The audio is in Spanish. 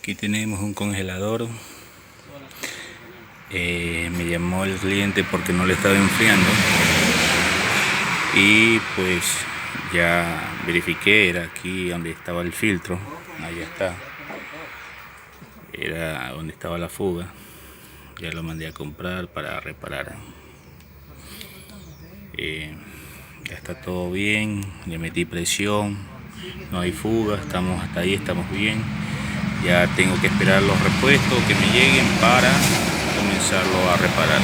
Aquí tenemos un congelador. Me llamó el cliente porque no le estaba enfriando y pues ya verifiqué, era aquí donde estaba el filtro, ahí está, era donde estaba la fuga. Ya lo mandé a comprar para reparar. Ya está todo bien, le metí presión, no hay fuga, estamos hasta ahí, estamos bien. Ya tengo que esperar los repuestos que me lleguen para comenzarlo a reparar.